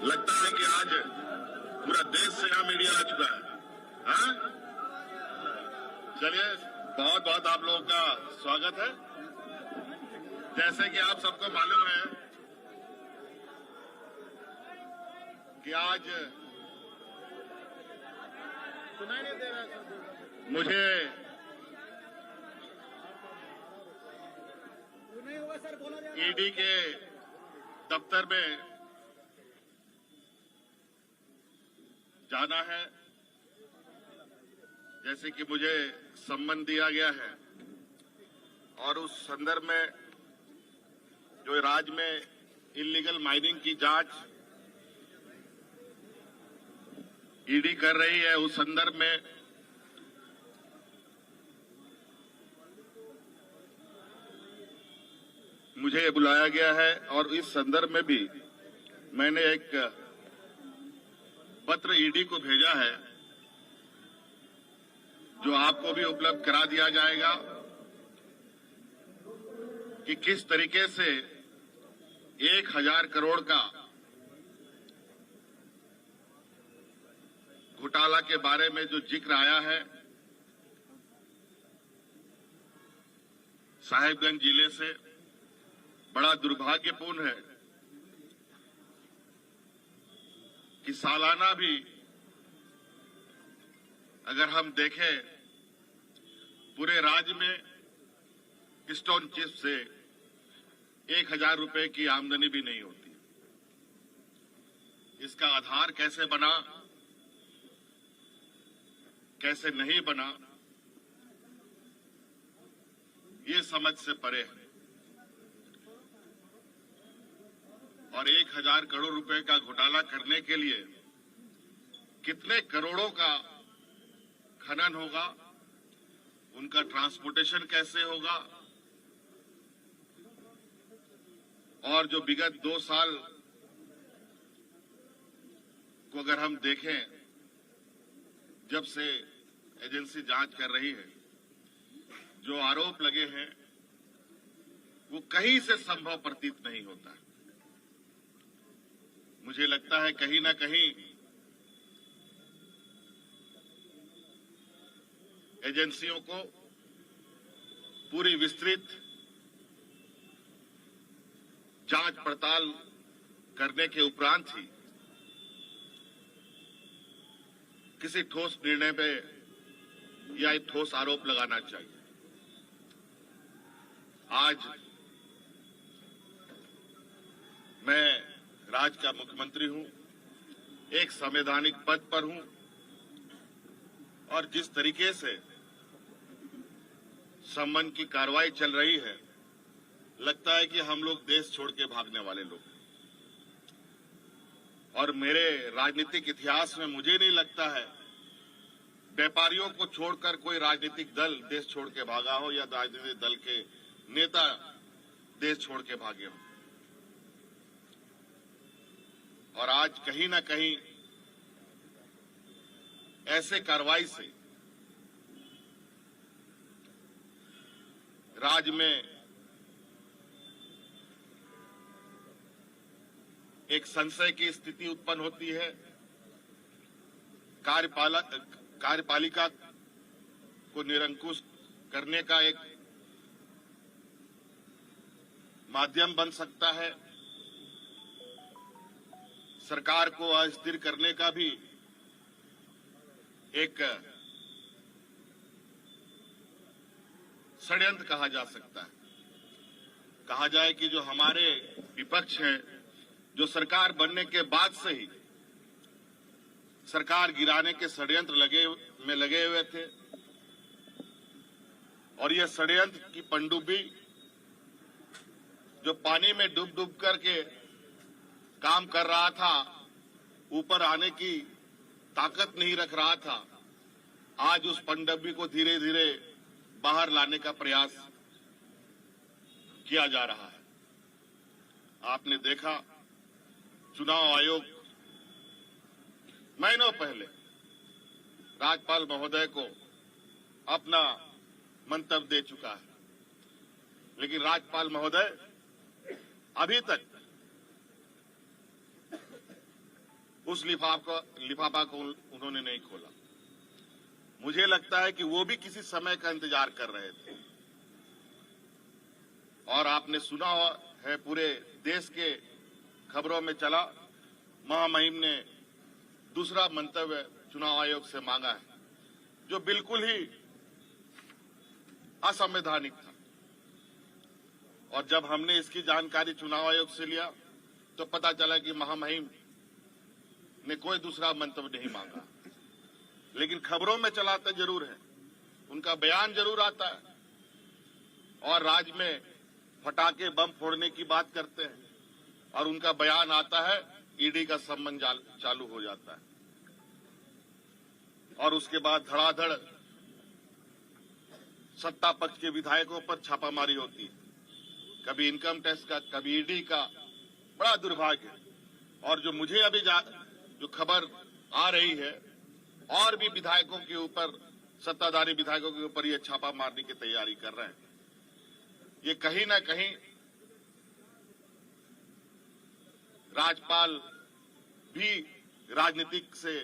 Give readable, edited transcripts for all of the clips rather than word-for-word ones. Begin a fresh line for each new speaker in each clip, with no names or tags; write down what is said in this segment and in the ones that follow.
लगता है कि आज पूरा देश से यहाँ मीडिया आ चुका है। हाँ, चलिए, बहुत बहुत आप लोगों का स्वागत है। जैसे कि आप सबको मालूम है कि आज सुनाई नहीं दे रहा, मुझे ईडी के दफ्तर में जाना है। जैसे कि मुझे सम्मन दिया गया है और उस संदर्भ में जो राज्य में इल्लीगल माइनिंग की जांच ईडी कर रही है, उस संदर्भ में मुझे बुलाया गया है और इस संदर्भ में भी मैंने एक पत्र ईडी को भेजा है जो आपको भी उपलब्ध करा दिया जाएगा कि किस तरीके से 1000 करोड़ का घोटाला के बारे में जो जिक्र आया है साहिबगंज जिले से, बड़ा दुर्भाग्यपूर्ण है कि सालाना भी अगर हम देखें पूरे राज्य में स्टोन चिप से 1000 रुपए की आमदनी भी नहीं होती। इसका आधार कैसे बना, कैसे नहीं बना, ये समझ से परे है। और 1000 करोड़ रुपए का घोटाला करने के लिए कितने करोड़ों का खनन होगा, उनका ट्रांसपोर्टेशन कैसे होगा, और जो विगत 2 साल को अगर हम देखें, जब से एजेंसी जांच कर रही है, जो आरोप लगे हैं वो कहीं से संभव प्रतीत नहीं होता। मुझे लगता है कहीं ना कहीं एजेंसियों को पूरी विस्तृत जांच पड़ताल करने के उपरांत ही किसी ठोस निर्णय पे या एक ठोस आरोप लगाना चाहिए। आज मैं राज्य का मुख्यमंत्री हूं, एक संवैधानिक पद पर हूं, और जिस तरीके से सम्मन की कार्रवाई चल रही है, लगता है कि हम लोग देश छोड़ के भागने वाले लोग। और मेरे राजनीतिक इतिहास में मुझे नहीं लगता है व्यापारियों को छोड़कर कोई राजनीतिक दल देश छोड़ के भागा हो या राजनीतिक दल के नेता देश छोड़ के भागे हो। और आज कहीं ना कहीं ऐसे कार्रवाई से राज्य में एक संशय की स्थिति उत्पन्न होती है। कार्यपालिका को निरंकुश करने का एक माध्यम बन सकता है। सरकार को अस्थिर करने का भी एक षड्यंत्र कहा जा सकता है। कहा जाए कि जो हमारे विपक्ष हैं, जो सरकार बनने के बाद से ही सरकार गिराने के षड्यंत्र लगे हुए थे, और यह षड्यंत्र की पनडुब्बी जो पानी में डूब डूब करके काम कर रहा था, ऊपर आने की ताकत नहीं रख रहा था, आज उस पनडुब्बी को धीरे धीरे बाहर लाने का प्रयास किया जा रहा है। आपने देखा चुनाव आयोग महीनों पहले राज्यपाल महोदय को अपना मंतव्य दे चुका है, लेकिन राज्यपाल महोदय अभी तक उस लिफाफा को उन्होंने नहीं खोला। मुझे लगता है कि वो भी किसी समय का इंतजार कर रहे थे। और आपने सुना है, पूरे देश के खबरों में चला, महामहिम ने दूसरा मंतव्य चुनाव आयोग से मांगा है, जो बिल्कुल ही असंवैधानिक था। और जब हमने इसकी जानकारी चुनाव आयोग से लिया तो पता चला कि महामहिम ने कोई दूसरा मंतव्य नहीं मांगा, लेकिन खबरों में चलाते जरूर है, उनका बयान जरूर आता है और राज्य में फटाके बम फोड़ने की बात करते हैं और उनका बयान आता है, ईडी का सम्मन चालू हो जाता है और उसके बाद धड़ाधड़ सत्ता पक्ष के विधायकों पर छापामारी होती है, कभी इनकम टैक्स का, कभी ईडी का। बड़ा दुर्भाग्य है। और जो मुझे अभी जो खबर आ रही है, और भी विधायकों के ऊपर, सत्ताधारी विधायकों के ऊपर ये छापा मारने की तैयारी कर रहे हैं। ये कहीं ना कहीं राज्यपाल भी राजनीतिक से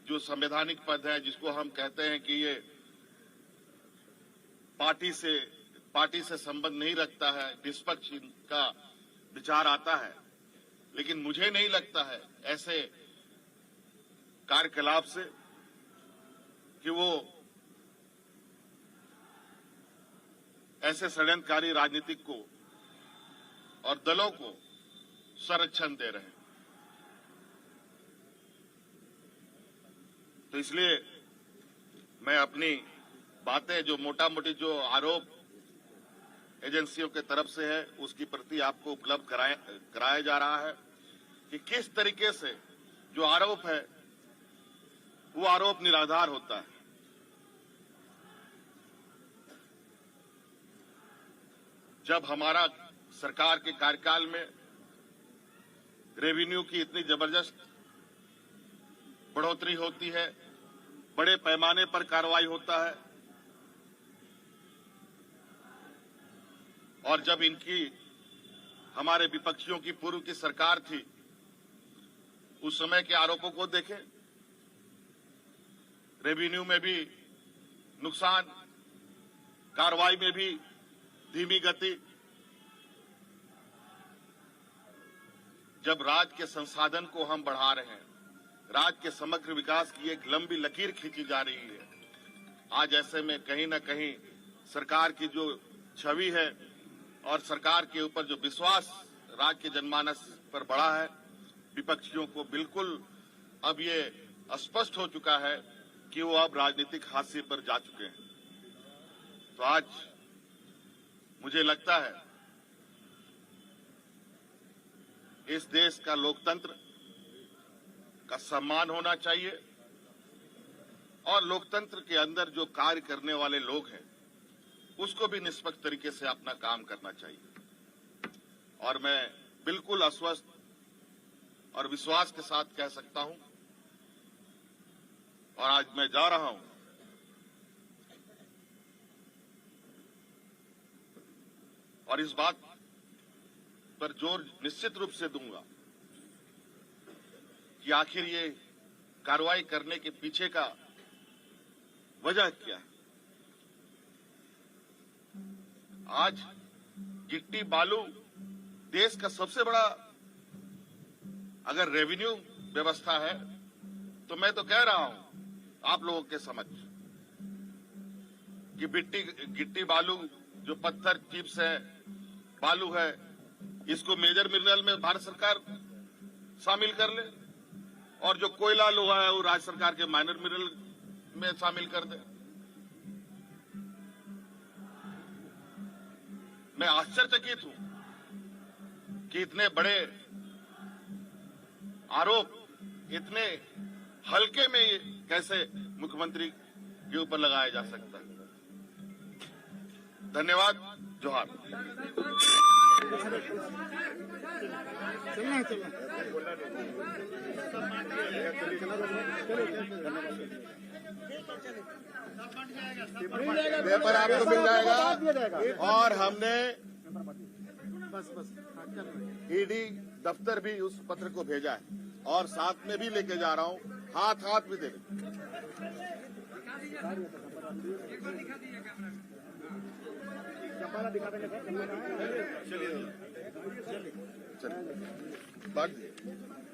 जो संवैधानिक पद है, जिसको हम कहते हैं कि ये पार्टी से संबंध नहीं रखता है, निष्पक्ष इनका विचार आता है। लेकिन मुझे नहीं लगता है ऐसे कार्यकलाप से कि वो ऐसे षड्यंत्रकारी राजनीतिक को और दलों को संरक्षण दे रहे हैं। तो इसलिए मैं अपनी बातें, जो मोटा मोटी जो आरोप एजेंसियों के तरफ से है, उसकी प्रति आपको उपलब्ध कराया जा रहा है कि किस तरीके से जो आरोप है वो आरोप निराधार होता है। जब हमारा सरकार के कार्यकाल में रेवेन्यू की इतनी जबरदस्त बढ़ोतरी होती है, बड़े पैमाने पर कार्रवाई होता है, और जब इनकी हमारे विपक्षियों की पूर्व की सरकार थी, उस समय के आरोपों को देखें, रेवेन्यू में भी नुकसान, कार्रवाई में भी धीमी गति। जब राज्य के संसाधन को हम बढ़ा रहे हैं, राज्य के समग्र विकास की एक लंबी लकीर खींची जा रही है, आज ऐसे में कहीं न कहीं सरकार की जो छवि है और सरकार के ऊपर जो विश्वास राज्य के जनमानस पर बढ़ा है, विपक्षियों को बिल्कुल अब ये स्पष्ट हो चुका है कि वो अब राजनीतिक हाशिए पर जा चुके हैं। तो आज मुझे लगता है इस देश का लोकतंत्र का सम्मान होना चाहिए और लोकतंत्र के अंदर जो कार्य करने वाले लोग हैं उसको भी निष्पक्ष तरीके से अपना काम करना चाहिए। और मैं बिल्कुल आश्वस्त और विश्वास के साथ कह सकता हूं, और आज मैं जा रहा हूं, और इस बात पर जोर निश्चित रूप से दूंगा कि आखिर ये कार्रवाई करने के पीछे का वजह क्या है। आज गिट्टी बालू देश का सबसे बड़ा अगर रेवेन्यू व्यवस्था है, तो मैं तो कह रहा हूं आप लोगों के समक्ष कि गिट्टी बालू जो पत्थर चिप्स है, बालू है, इसको मेजर मिनरल में भारत सरकार शामिल कर ले, और जो कोयला लोहा है वो राज्य सरकार के माइनर मिनरल में शामिल कर दे। मैं आश्चर्यचकित हूं कि इतने बड़े आरोप इतने हल्के में कैसे मुख्यमंत्री के ऊपर लगाया जा सकता है। धन्यवाद। जोहार। पेपर आपको मिल जाएगा, और हमने ईडी दफ्तर भी उस पत्र को भेजा है। और साथ में भी लेके जा रहा हूं, हाथ हाथ भी दे चलिए बांट दीजिए।